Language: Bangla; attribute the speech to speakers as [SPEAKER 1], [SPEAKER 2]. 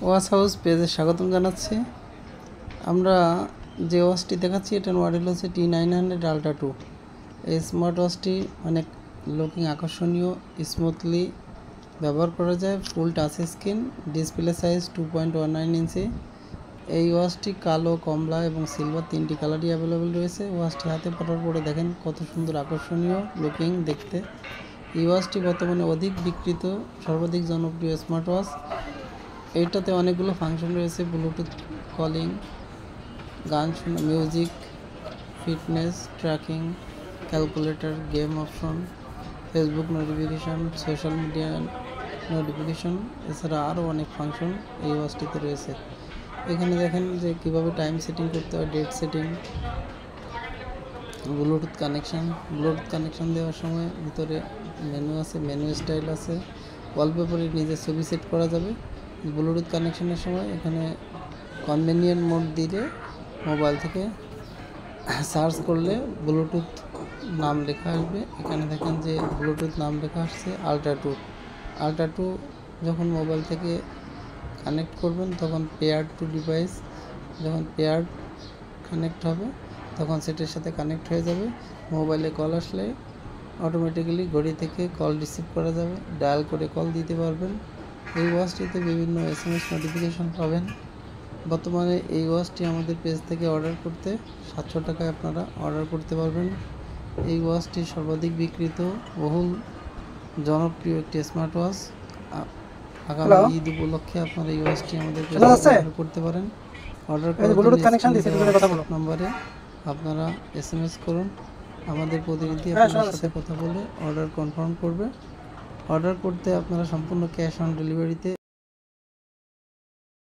[SPEAKER 1] ওয়াচ হাউস পেজে স্বাগতম জানাচ্ছি। আমরা যে ওয়াচটি দেখাচ্ছি এটার মডেল হচ্ছে T900 Ultra 2। এই স্মার্ট ওয়াচটি অনেক লুকিং আকর্ষণীয়, স্মুথলি ব্যবহার করা যায়, ফুল টাচ স্ক্রিন, ডিসপ্লে সাইজ 2.19 ইঞ্চি। এই ওয়াচটি কালো, কমলা এবং সিলভার তিনটি কালারই অ্যাভেলেবেল রয়েছে। ওয়াচটি হাতে পরার পরে দেখেন কত সুন্দর আকর্ষণীয় লুকিং দেখতে। এই ওয়াচটি বর্তমানে অধিক বিক্রিত সর্বাধিক জনপ্রিয় স্মার্ট ওয়াচ। এইটাতে অনেকগুলো ফাংশন রয়েছে: ব্লুটুথ কলিং, গান শোনা, music, fitness tracking, calculator, game option, Facebook notification, social media notification, এছাড়া আরও অনেক ফাংশন এই ওয়াচটিতে রয়েছে। এখানে দেখেন যে কীভাবে টাইম সেটিং করতে হয়, ডেট সেটিং, ব্লুটুথ কানেকশান দেওয়ার সময় ভিতরে মেনু আছে, মেনু স্টাইল আছে, ওয়ালপেপারে নিজের ছবি সেট করা যাবে। ব্লুটুথ কানেকশানের সময় এখানে কনভেনিয়েন্ট মোড দিলে মোবাইল থেকে সার্চ করলে ব্লুটুথ নাম লেখা আসবে। এখানে দেখেন যে ব্লুটুথ নাম লেখা আসছে আলট্রা টু। যখন মোবাইল থেকে কানেক্ট করবেন তখন পেয়ার টু ডিভাইস, যখন পেয়ার কানেক্ট হবে তখন সেটের সাথে কানেক্ট হয়ে যাবে। মোবাইলে কল আসলে অটোমেটিক্যালি ঘড়ি থেকে কল রিসিভ করা যাবে, ডায়াল করে কল দিতে পারবেন। এই ওয়াচটিতে বিভিন্ন SMS নোটিফিকেশন পাবেন। বর্তমানে এই ওয়াচটি আমাদের পেজ থেকে অর্ডার করতে 700 টাকায় আপনারা অর্ডার করতে পারবেন। এই ওয়াচটি সর্বাধিক বিক্রিত, বহুল জনপ্রিয় একটি স্মার্ট ওয়াচ। আগামী ঈদ উপলক্ষে আপনারা এই ওয়াচটি আমাদের পেজ থেকে অর্ডার করতে পারেন। অর্ডার করার নম্বরে আপনারা SMS করুন, আমাদের প্রতিনিধি আপনার সাথে কথা বলে অর্ডার কনফার্ম করবে। অর্ডার করতে আপনারা সম্পূর্ণ ক্যাশ অন ডেলিভারিতে